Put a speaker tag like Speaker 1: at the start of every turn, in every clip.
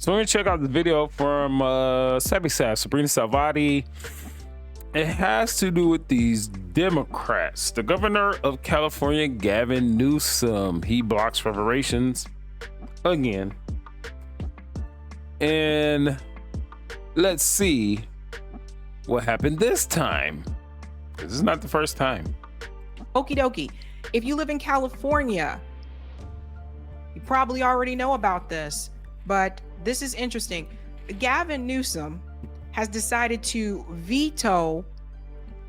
Speaker 1: So we're gonna check out the video from Sabrina Salvati. It has to do with these Democrats. The governor of California, Gavin Newsom, he blocks reparations again. And let's see what happened this time. This is not the first time.
Speaker 2: Okie dokie. If you live in California, you probably already know about this, but this is interesting. Gavin Newsom has decided to veto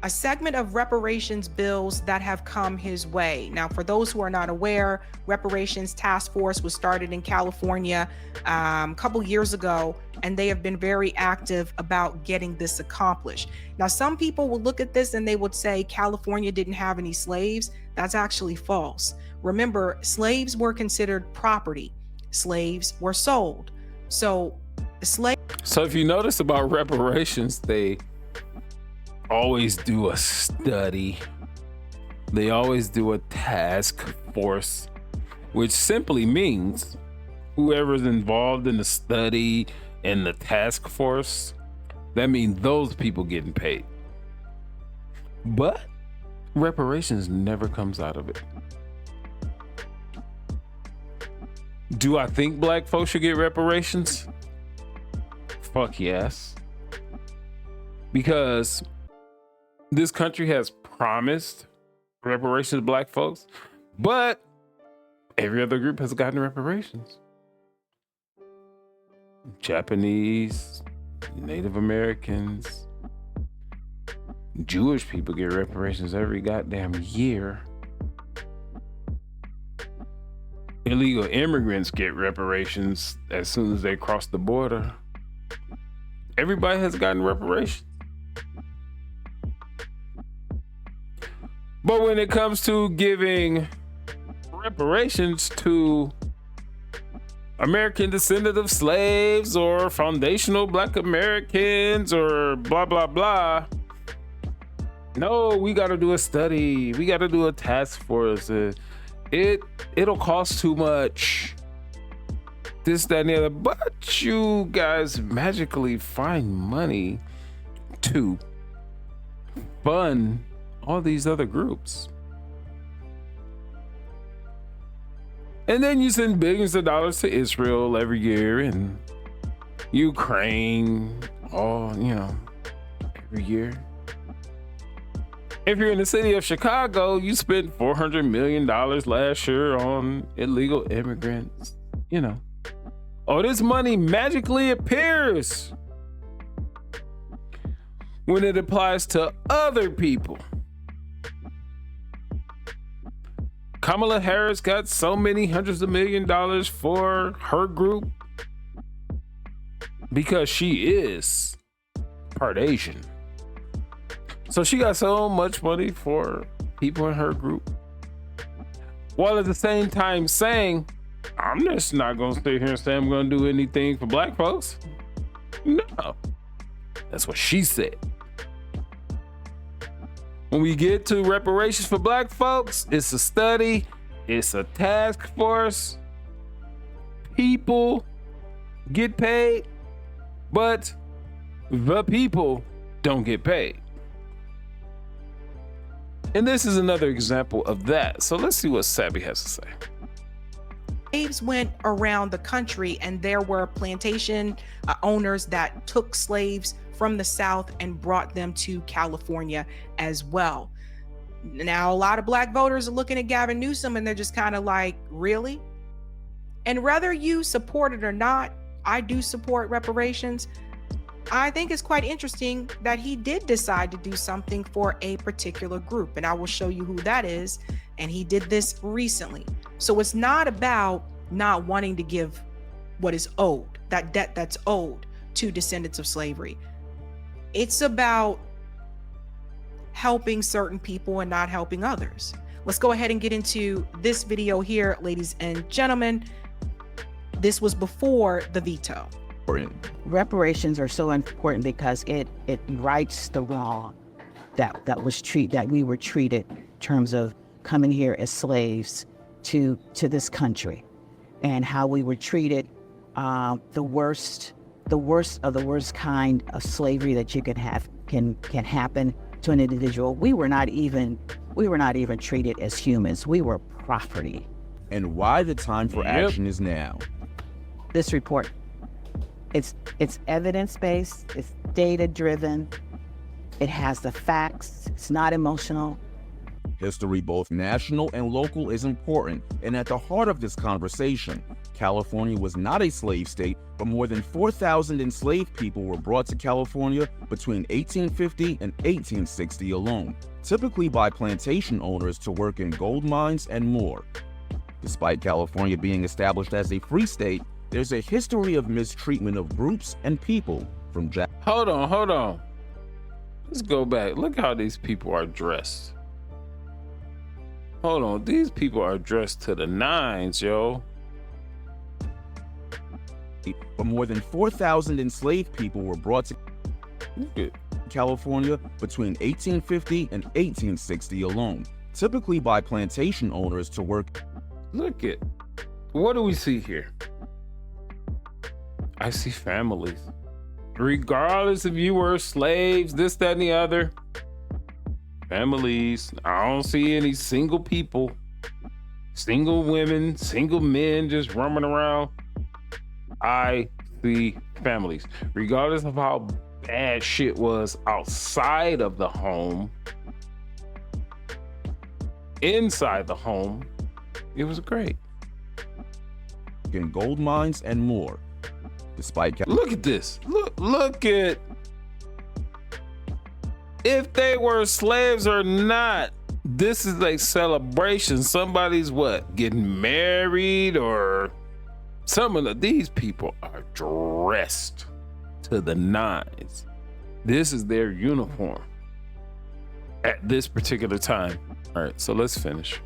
Speaker 2: a segment of reparations bills that have come his way. Now, for those who are not aware, Reparations Task Force was started in California a couple years ago, and they have been very active about getting this accomplished. Now, some people will look at this and they would say California didn't have any slaves. That's actually false. Remember, slaves were considered property. Slaves were sold. So
Speaker 1: if you notice about reparations, they always do a study. They always do a task force, which simply means whoever's involved in the study and the task force, that means those people getting paid. But reparations never comes out of it. Do I think black folks should get reparations? Fuck yes. Because this country has promised reparations to black folks, but every other group has gotten reparations. Japanese, Native Americans, Jewish people get reparations every goddamn year. Illegal immigrants get reparations as soon as they cross the border. Everybody has gotten reparations. But when it comes to giving reparations to American descendant of slaves or foundational black Americans or blah, blah, blah, no, we got to do a study. We got to do a task force. It'll cost too much. This, that, and the other. But you guys magically find money to fund all these other groups. And then you send billions of dollars to Israel every year and Ukraine, every year. If you're in the city of Chicago, you spent $400 million last year on illegal immigrants. Oh, this money magically appears when it applies to other people. Kamala Harris got so many hundreds of $millions for her group because she is part Asian. So she got so much money for people in her group, while at the same time saying, I'm just not going to sit here and say I'm going to do anything for black folks. No, that's what she said. When we get to reparations for black folks, it's a study, it's a task force. People get paid, but the people don't get paid. And this is another example of that. So let's see what Sabby has to say.
Speaker 2: Slaves went around the country, and there were plantation owners that took slaves from the South and brought them to California as well. Now, a lot of black voters are looking at Gavin Newsom and they're just kind of like, really? And whether you support it or not, I do support reparations. I think it's quite interesting that he did decide to do something for a particular group, and I will show you who that is. And he did this recently. So it's not about not wanting to give what is owed, that debt that's owed to descendants of slavery. It's about helping certain people and not helping others. Let's go ahead and get into this video here, ladies and gentlemen. This was before the veto.
Speaker 3: Reparations are so important because it rights the wrong that we were treated in terms of coming here as slaves to this country, and how we were treated the worst of the worst kind of slavery that you can have can happen to an individual. We were not even treated as humans. We were property.
Speaker 4: And why the time for action is now.
Speaker 3: This report, it's evidence-based, it's data-driven, it has the facts, it's not emotional.
Speaker 4: History, both national and local, is important, and at the heart of this conversation, California was not a slave state, but more than 4,000 enslaved people were brought to California between 1850 and 1860 alone, typically by plantation owners to work in gold mines and more. Despite California being established as a free state, there's a history of mistreatment of groups and people from
Speaker 1: Hold on. Let's go back. Look how these people are dressed. Hold on, these people are dressed to the nines, yo.
Speaker 4: But more than 4,000 enslaved people were brought to California between 1850 and 1860 alone, typically by plantation owners to work.
Speaker 1: Look at, what do we see here? I see families. Regardless if you were slaves, this, that, and the other. Families. I don't see any single people, single women, single men just roaming around. I see families. Regardless of how bad shit was outside of the home, inside the home, it was great.
Speaker 4: In gold mines and more. Despite
Speaker 1: look at this. Look at, if they were slaves or not, this is a celebration. Somebody's getting married, or these people are dressed to the nines. This is their uniform at this particular time. All right, so let's finish.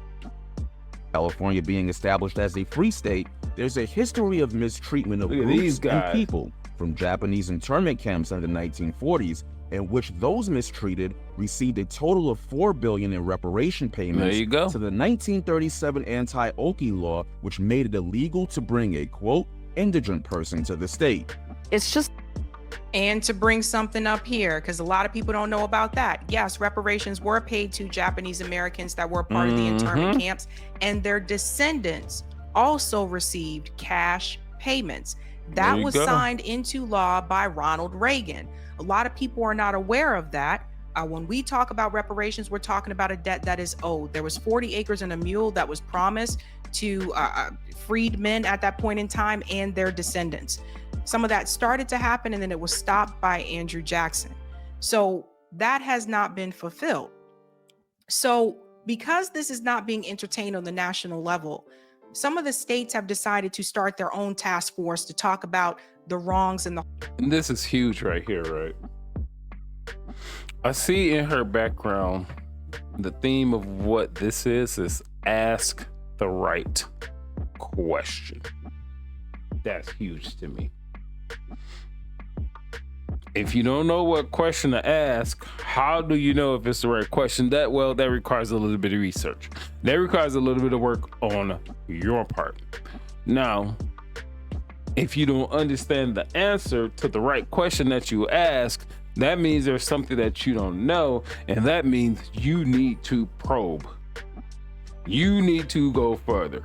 Speaker 4: California being established as a free state, there's a history of mistreatment of groups and people, from Japanese internment camps in the 1940s, in which those mistreated received a total of $4 billion in reparation payments
Speaker 1: there you go.
Speaker 4: to the 1937 anti-Okie law, which made it illegal to bring a, quote, indigent person to the state.
Speaker 3: It's just...
Speaker 2: And to bring something up here, because a lot of people don't know about that. Yes, reparations were paid to Japanese Americans that were part of the internment camps, and their descendants also received cash payments. That was signed into law by Ronald Reagan. A lot of people are not aware of that. When we talk about reparations, we're talking about a debt that is owed. There was 40 acres and a mule that was promised to freed men at that point in time and their descendants. Some of that started to happen, and then it was stopped by Andrew Jackson. So that has not been fulfilled. So because this is not being entertained on the national level, some of the states have decided to start their own task force to talk about the wrongs and the...
Speaker 1: And this is huge right here, right? I see in her background, the theme of what this is ask the right question. That's huge to me. If you don't know what question to ask, how do you know if it's the right question? That requires a little bit of research. That requires a little bit of work on your part. Now, if you don't understand the answer to the right question that you ask, that means there's something that you don't know, and that means you need to probe. You need to go further.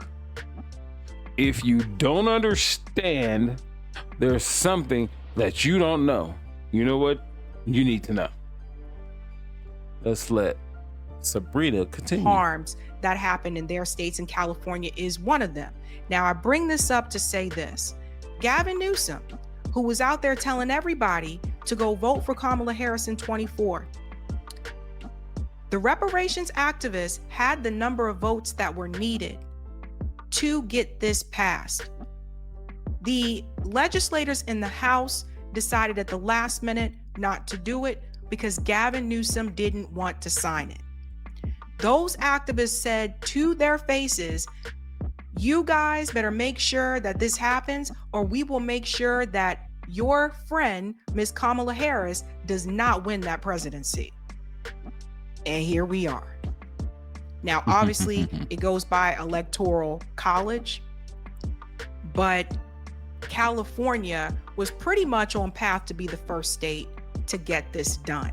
Speaker 1: If you don't understand, there's something that you don't know. You know what? You need to know. Let's let Sabrina continue.
Speaker 2: Harms that happened in their states, and California is one of them. Now, I bring this up to say this. Gavin Newsom, who was out there telling everybody to go vote for Kamala Harris in 24. The reparations activists had the number of votes that were needed to get this passed. The legislators in the House decided at the last minute not to do it because Gavin Newsom didn't want to sign it. Those activists said to their faces, you guys better make sure that this happens, or we will make sure that your friend, Ms. Kamala Harris, does not win that presidency. And here we are. Now, obviously, it goes by electoral college, but California was pretty much on path to be the first state to get this done.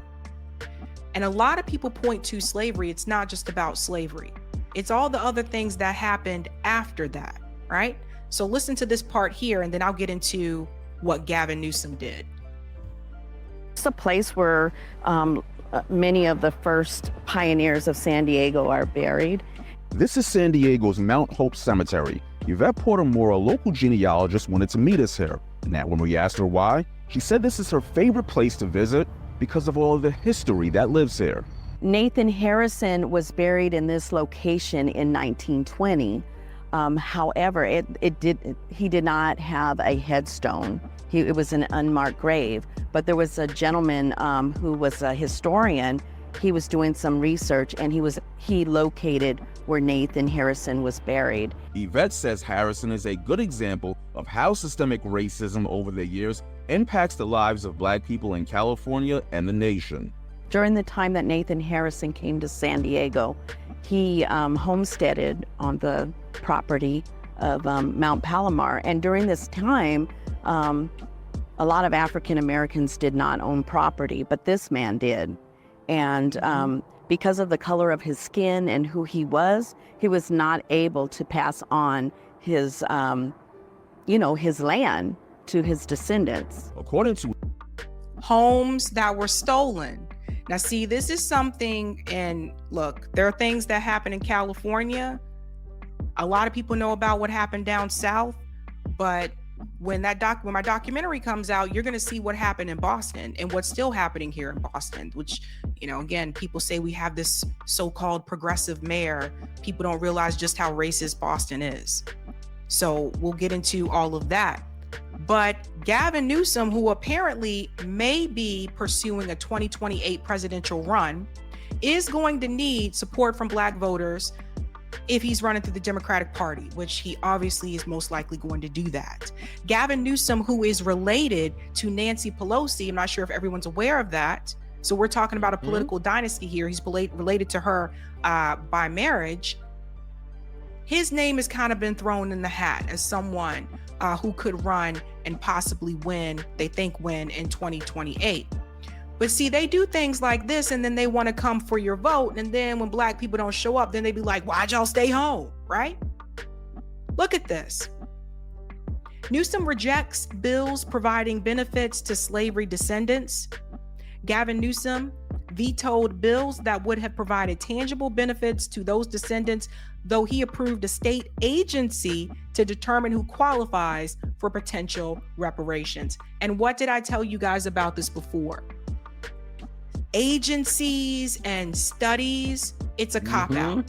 Speaker 2: And a lot of people point to slavery. It's not just about slavery. It's all the other things that happened after that, right? So listen to this part here, and then I'll get into what Gavin Newsom did.
Speaker 5: It's a place where many of the first pioneers of San Diego are buried.
Speaker 4: This is San Diego's Mount Hope Cemetery. Yvette Porter-Moore, a local genealogist, wanted to meet us here. Now, when we asked her why, she said this is her favorite place to visit because of all of the history that lives here.
Speaker 5: Nathan Harrison was buried in this location in 1920. However, he did not have a headstone. It was an unmarked grave. But there was a gentleman who was a historian. He was doing some research, and he located where Nathan Harrison was buried.
Speaker 4: Yvette says Harrison is a good example of how systemic racism over the years impacts the lives of Black people in California and the nation.
Speaker 5: During the time that Nathan Harrison came to San Diego, he homesteaded on the property of Mount Palomar. And during this time, a lot of African Americans did not own property, but this man did. And because of the color of his skin and who he was not able to pass on his, his land to his descendants.
Speaker 4: According to
Speaker 2: homes that were stolen. Now, see, this is something, and look, there are things that happen in California. A lot of people know about what happened down south, but when my documentary comes out, you're going to see what happened in Boston and what's still happening here in Boston, which, again, people say we have this so-called progressive mayor. People don't realize just how racist Boston is. So we'll get into all of that. But Gavin Newsom, who apparently may be pursuing a 2028 presidential run, is going to need support from Black voters if he's running through the Democratic Party, which he obviously is most likely going to do that. Gavin Newsom, who is related to Nancy Pelosi, I'm not sure if everyone's aware of that. So we're talking about a political dynasty here. He's related to her by marriage. His name has kind of been thrown in the hat as someone who could run and possibly win in 2028. But see, they do things like this, and then they want to come for your vote. And then when Black people don't show up, then they be like, why'd y'all stay home, right? Look at this. Newsom rejects bills providing benefits to slavery descendants. Gavin Newsom vetoed bills that would have provided tangible benefits to those descendants, though he approved a state agency to determine who qualifies for potential reparations. And what did I tell you guys about this before? Agencies and studies, it's a cop-out.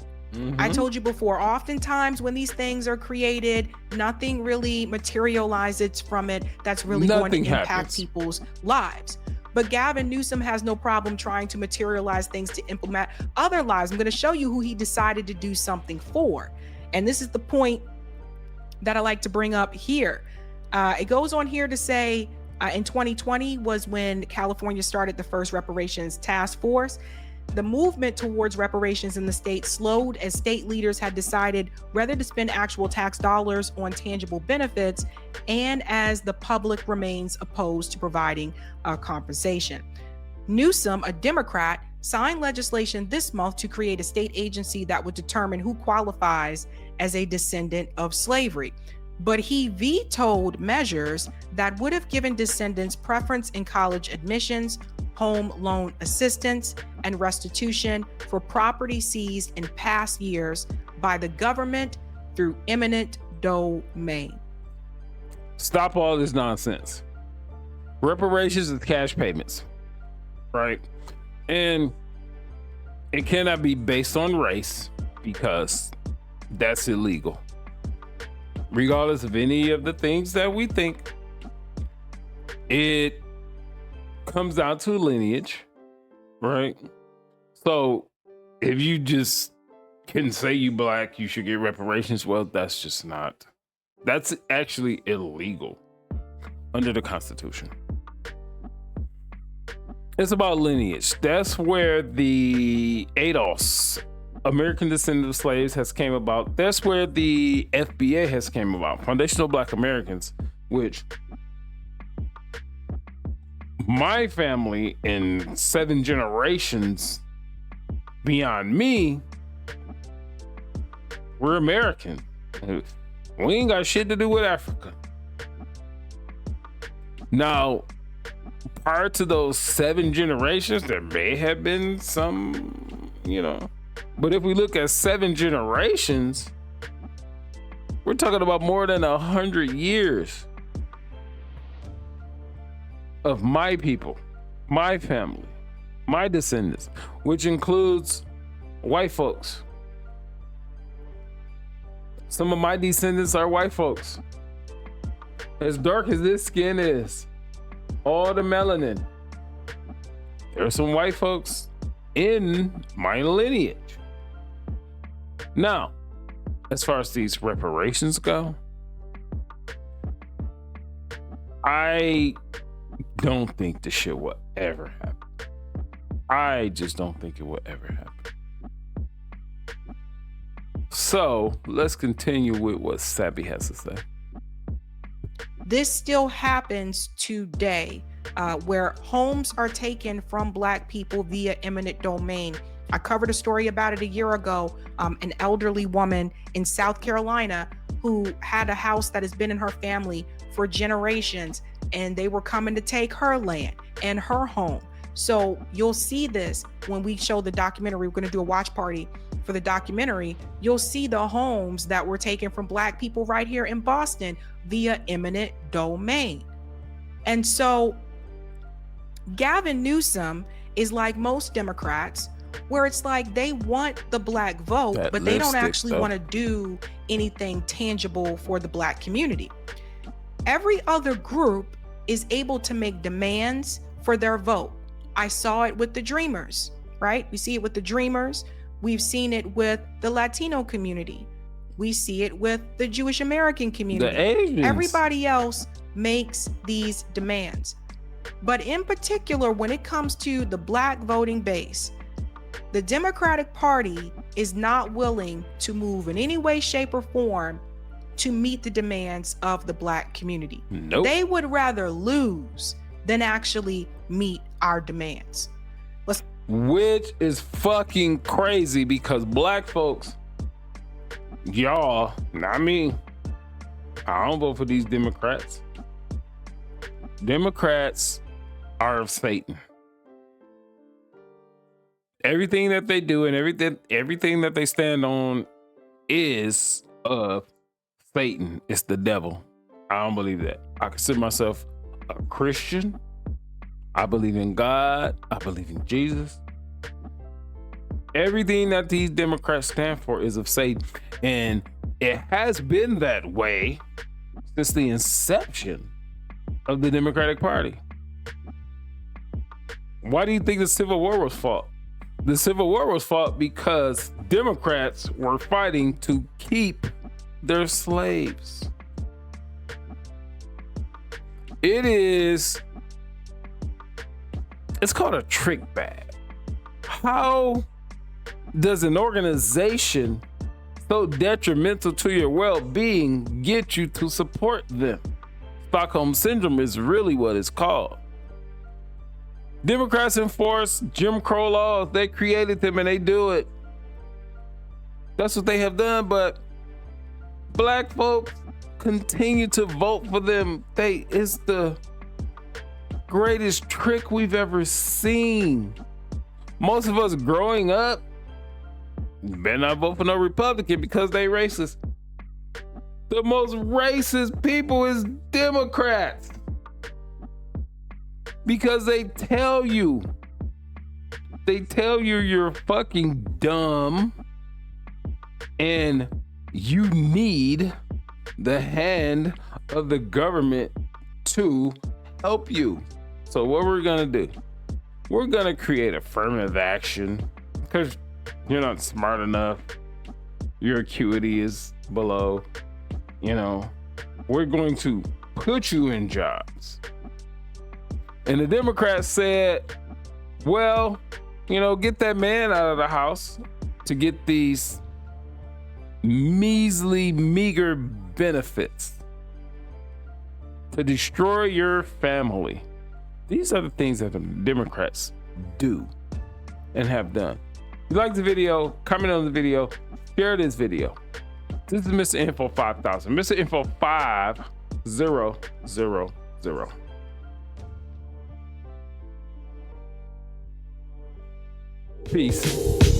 Speaker 2: I told you before, oftentimes when these things are created, nothing really materializes from it that's really going to impact people's lives. But Gavin Newsom has no problem trying to materialize things to implement other lives. I'm going to show you who he decided to do something for. And this is the point that I like to bring up here. It goes on here to say in 2020 was when California started the first reparations task force. The movement towards reparations in the state slowed as state leaders had decided whether to spend actual tax dollars on tangible benefits, and as the public remains opposed to providing compensation. Newsom, a Democrat, signed legislation this month to create a state agency that would determine who qualifies as a descendant of slavery. But he vetoed measures that would have given descendants preference in college admissions, home loan assistance, and restitution for property seized in past years by the government through eminent domain.
Speaker 1: Stop all this nonsense. Reparations is cash payments, right? And it cannot be based on race because that's illegal. Regardless of any of the things that we think, it comes down to lineage, right? So if you just can say you Black, you should get reparations. Well, that's actually illegal under the Constitution. It's about lineage. That's where the ADOS, American Descendant of Slaves, has came about. That's where the FBA has came about. Foundational Black Americans which my family and 7 generations beyond me, we're American. We ain't got shit to do with Africa. Now, prior to those 7 generations, there may have been some, but if we look at 7 generations, we're talking about more than 100 years of my people, my family, my descendants, which includes white folks. Some of my descendants are white folks. As dark as this skin is, all the melanin, there are some white folks in my lineage. Now, as far as these reparations go, I don't think this shit will ever happen. I just don't think it will ever happen. So let's continue with what Sabby has to say.
Speaker 2: This still happens today, where homes are taken from Black people via eminent domain. I covered a story about it a year ago. An elderly woman in South Carolina who had a house that has been in her family for generations, and they were coming to take her land and her home. So you'll see this when we show the documentary. We're going to do a watch party for the documentary. You'll see the homes that were taken from Black people right here in Boston via eminent domain. And so Gavin Newsom is like most Democrats, where it's like they want the Black vote, but they don't actually want to do anything tangible for the Black community. Every other group is able to make demands for their vote. I saw it with the Dreamers, right? We see it with the Dreamers. We've seen it with the Latino community. We see it with the Jewish American community.
Speaker 1: The Asians.
Speaker 2: Everybody else makes these demands. But in particular, when it comes to the Black voting base, the Democratic Party is not willing to move in any way, shape, or form to meet the demands of the Black community.
Speaker 1: Nope.
Speaker 2: They would rather lose than actually meet our demands.
Speaker 1: Which is fucking crazy, because Black folks, y'all, not me, I don't vote for these Democrats. Democrats are of Satan. Everything that they do and everything that they stand on is of Satan. It's the devil. I don't believe that. I consider myself a Christian. I believe in God. I believe in Jesus. Everything that these Democrats stand for is of Satan. And it has been that way since the inception of the Democratic Party. Why do you think the Civil War was fought? The Civil War was fought because Democrats were fighting to keep their slaves. It's called a trick bag. How does an organization so detrimental to your well-being get you to support them? Stockholm Syndrome is really what it's called. Democrats enforce Jim Crow laws. They created them and they do it. That's what they have done, but Black folks continue to vote for them. It's the greatest trick we've ever seen. Most of us growing up, you better not vote for no Republican because they racist. The most racist people is Democrats. Because they tell you you're fucking dumb and you need the hand of the government to help you. So what we're gonna do, we're gonna create affirmative action because you're not smart enough, your acuity is below, we're going to put you in jobs. And the Democrats said, well, get that man out of the house to get these measly, meager benefits. to destroy your family. These are the things that the Democrats do and have done. If you like the video, comment on the video, share this video. This is Mr. Info 5000, Mr. Info 5000. Peace.